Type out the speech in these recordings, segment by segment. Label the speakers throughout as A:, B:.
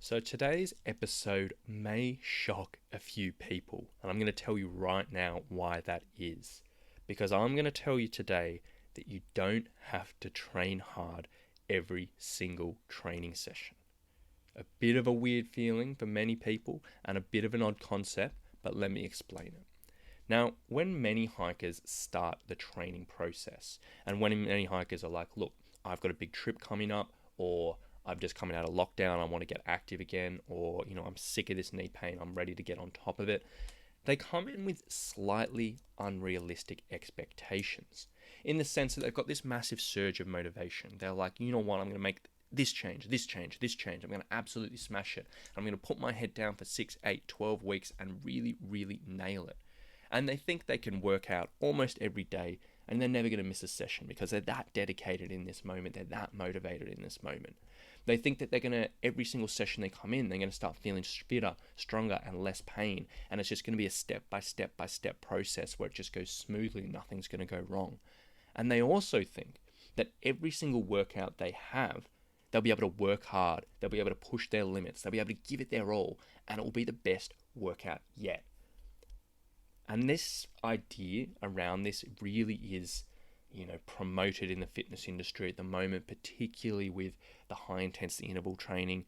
A: So today's episode may shock a few people, and I'm going to tell you right now why that is. Because I'm going to tell you today that you don't have to train hard every single training session. A bit of a weird feeling for many people and a bit of an odd concept, but let me explain it. Now, when many hikers start the training process, and when many hikers are like, look, I've got a big trip coming up, or I've just coming out of lockdown, I want to get active again, or, I'm sick of this knee pain, I'm ready to get on top of it, they come in with slightly unrealistic expectations in the sense that they've got this massive surge of motivation. They're like, you know what, I'm going to make this change, this change, this change. I'm going to absolutely smash it. I'm going to put my head down for 6, 8, 12 weeks and really, really nail it. And they think they can work out almost every day and they're never going to miss a session because they're that dedicated in this moment. They're that motivated in this moment. They think that they're going to, every single session they come in, they're going to start feeling fitter, stronger, and less pain. And it's just going to be a step-by-step process where it just goes smoothly, nothing's going to go wrong. And they also think that every single workout they have, they'll be able to work hard, they'll be able to push their limits, they'll be able to give it their all, and it will be the best workout yet. And this idea around this really is, promoted in the fitness industry at the moment, particularly with the high intensity interval training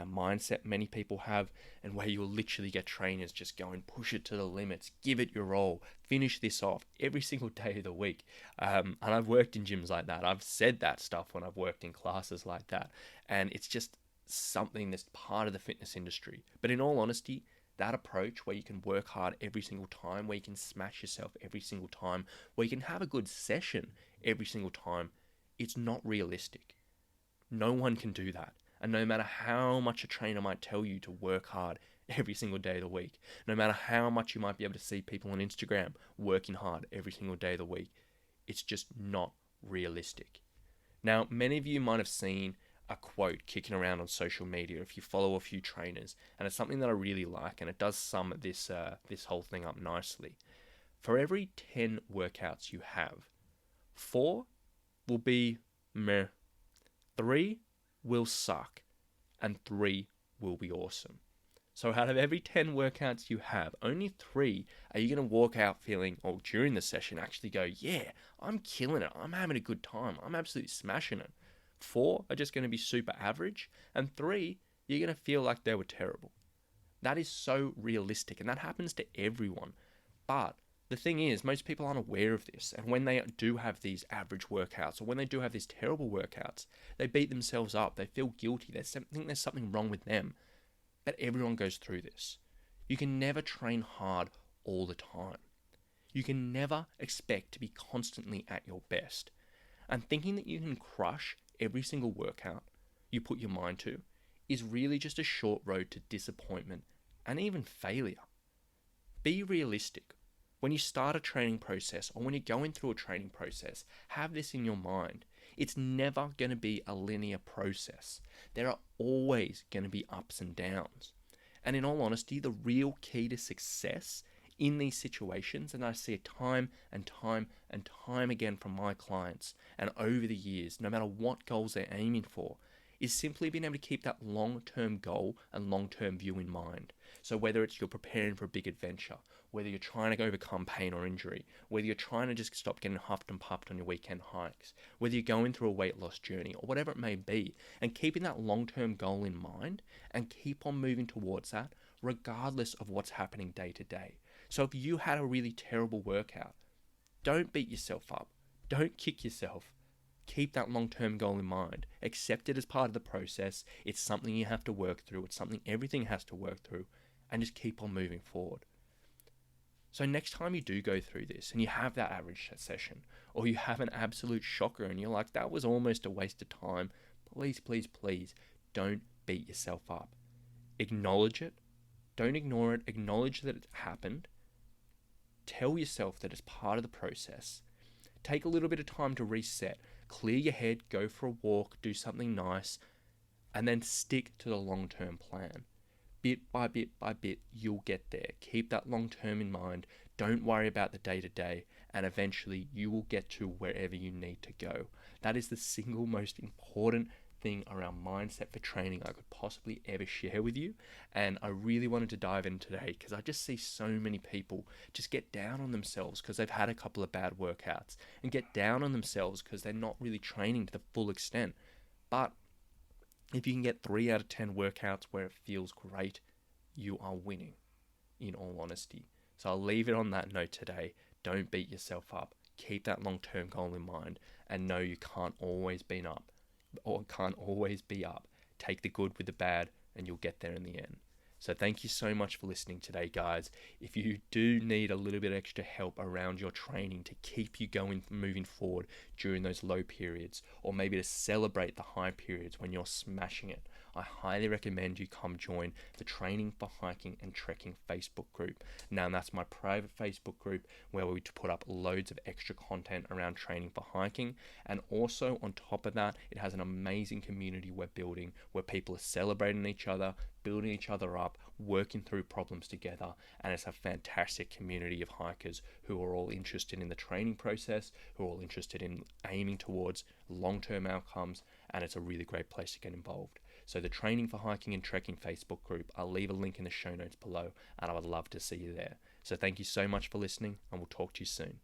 A: mindset many people have, and where you'll literally get trainers just go and push it to the limits, give it your all, finish this off every single day of the week. And I've worked in gyms like that. I've said that stuff when I've worked in classes like that. And it's just something that's part of the fitness industry. But in all honesty, that approach where you can work hard every single time, where you can smash yourself every single time, where you can have a good session every single time, it's not realistic. No one can do that. And no matter how much a trainer might tell you to work hard every single day of the week, no matter how much you might be able to see people on Instagram working hard every single day of the week, it's just not realistic. Now, many of you might have seen a quote kicking around on social media if you follow a few trainers, and it's something that I really like, and it does sum this whole thing up nicely. For every 10 workouts you have, 4 will be meh, 3 will suck, and 3 will be awesome. So out of every 10 workouts you have, only 3 are you going to walk out feeling, or during the session actually go, yeah, I'm killing it, I'm having a good time, I'm absolutely smashing it. 4 are just going to be super average, and 3, you're going to feel like they were terrible. That is so realistic, and that happens to everyone. But the thing is, most people aren't aware of this, and when they do have these average workouts, or when they do have these terrible workouts, they beat themselves up, they feel guilty, they think there's something wrong with them. But everyone goes through this. You can never train hard all the time. You can never expect to be constantly at your best. And thinking that you can crush every single workout you put your mind to is really just a short road to disappointment and even failure. Be realistic. When you start a training process, or when you're going through a training process, have this in your mind. It's never going to be a linear process. There are always going to be ups and downs. And in all honesty, the real key to success in these situations, and I see it time and time and time again from my clients and over the years, no matter what goals they're aiming for, is simply being able to keep that long-term goal and long-term view in mind. So whether it's you're preparing for a big adventure, whether you're trying to overcome pain or injury, whether you're trying to just stop getting huffed and puffed on your weekend hikes, whether you're going through a weight loss journey or whatever it may be, and keeping that long-term goal in mind and keep on moving towards that regardless of what's happening day to day. So if you had a really terrible workout, don't beat yourself up. Don't kick yourself. Keep that long-term goal in mind. Accept it as part of the process. It's something you have to work through. It's something everything has to work through. And just keep on moving forward. So next time you do go through this and you have that average session, or you have an absolute shocker and you're like, that was almost a waste of time, please, please, please don't beat yourself up. Acknowledge it. Don't ignore it. Acknowledge that it happened. Tell yourself that it's part of the process. Take a little bit of time to reset. Clear your head, go for a walk, do something nice, and then stick to the long-term plan. Bit by bit by bit, you'll get there. Keep that long-term in mind. Don't worry about the day-to-day, and eventually you will get to wherever you need to go. That is the single most important everything around mindset for training I could possibly ever share with you. And I really wanted to dive in today because I just see so many people just get down on themselves because they've had a couple of bad workouts, and get down on themselves because they're not really training to the full extent. But if you can get 3 out of 10 workouts where it feels great, you are winning, in all honesty. So I'll leave it on that note today. Don't beat yourself up. Keep that long-term goal in mind, and know you can't always be up, or can't always be up. Take the good with the bad, and you'll get there in the end. So thank you so much for listening today, guys. If you do need a little bit extra help around your training to keep you going, moving forward during those low periods, or maybe to celebrate the high periods when you're smashing it, I highly recommend you come join the Training for Hiking and Trekking Facebook group. Now, that's my private Facebook group where we put up loads of extra content around training for hiking. And also on top of that, it has an amazing community we're building where people are celebrating each other, building each other up, working through problems together. And it's a fantastic community of hikers who are all interested in the training process, who are all interested in aiming towards long-term outcomes. And it's a really great place to get involved. So the Training for Hiking and Trekking Facebook group, I'll leave a link in the show notes below, and I would love to see you there. So thank you so much for listening, and we'll talk to you soon.